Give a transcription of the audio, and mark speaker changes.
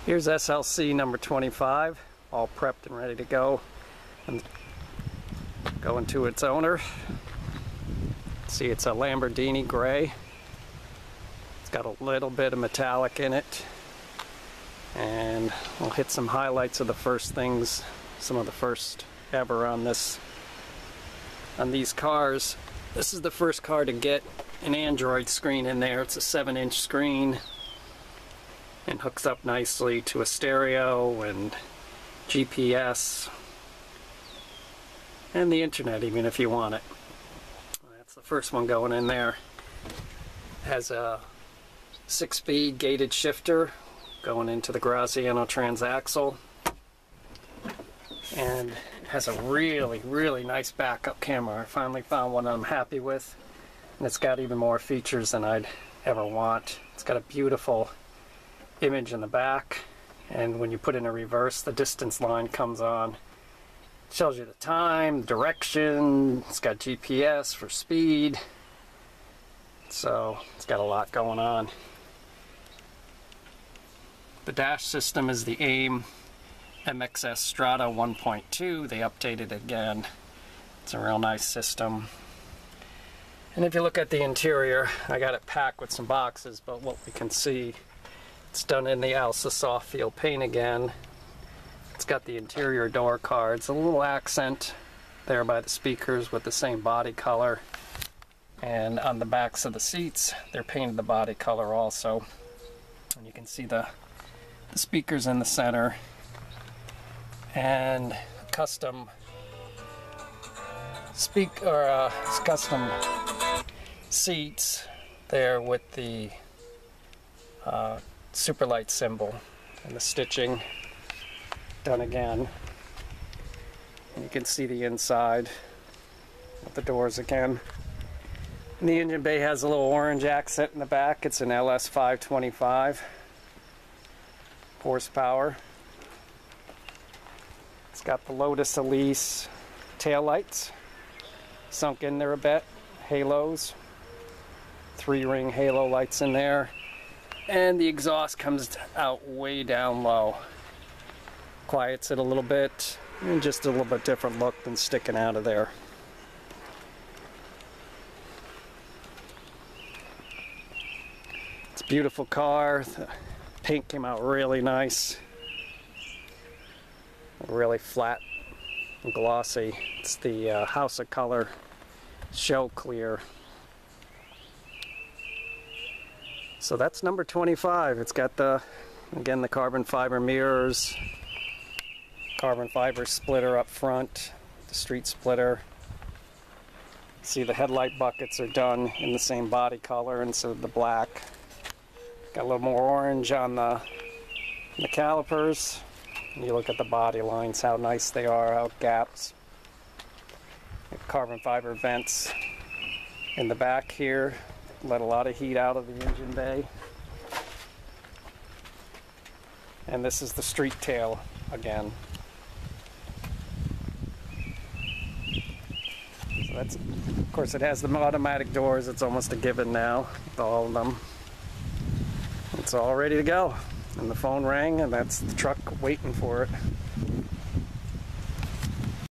Speaker 1: Here's SLC number 25, all prepped and ready to go and going to its owner. See, it's a Lamborghini gray. It's got a little bit of metallic in it, and we'll hit some highlights of the first things, some of the first ever on these cars. This is the first car to get an Android screen in there. It's a 7-inch screen and hooks up nicely to a stereo and GPS and the internet, even if you want it. That's the first one going in there. It has a 6-speed gated shifter going into the Graziano transaxle, and it has a really nice backup camera. I finally found one I'm happy with, and it's got even more features than I'd ever want. It's got a beautiful image in the back, and when you put in a reverse, the distance line comes on. It shows you the time, direction. It's got GPS for speed, so it's got a lot going on. The dash system is the AIM MXS Strata 1.2. They updated it again. It's a real nice system. And if you look at the interior, I got it packed with some boxes, but what we can see, it's done in the Alsa soft feel paint again. It's got the interior door cards, a little accent there by the speakers with the same body color. And on the backs of the seats, they're painted the body color also. And you can see the speakers in the center, and custom custom seats there with the Superlight symbol, and the stitching done again. And you can see the inside of the doors again. And the engine bay has a little orange accent in the back. It's an LS 525 horsepower. It's got the Lotus Elise taillights sunk in there a bit, halos, 3-ring halo lights in there. And the exhaust comes out way down low. Quiets it a little bit, and just a little bit different look than sticking out of there. It's a beautiful car. The paint came out really nice. Really flat and glossy. It's the House of Color Show Clear. So that's number 25. It's got again, the carbon fiber mirrors, carbon fiber splitter up front, the street splitter. See, the headlight buckets are done in the same body color instead of the black. Got a little more orange on the calipers. And you look at the body lines, how nice they are, out gaps. Carbon fiber vents in the back here. Let a lot of heat out of the engine bay. And this is the street tail again. So that's, of course, it has the automatic doors. It's almost a given now with all of them. It's all ready to go. And the phone rang, and that's the truck waiting for it.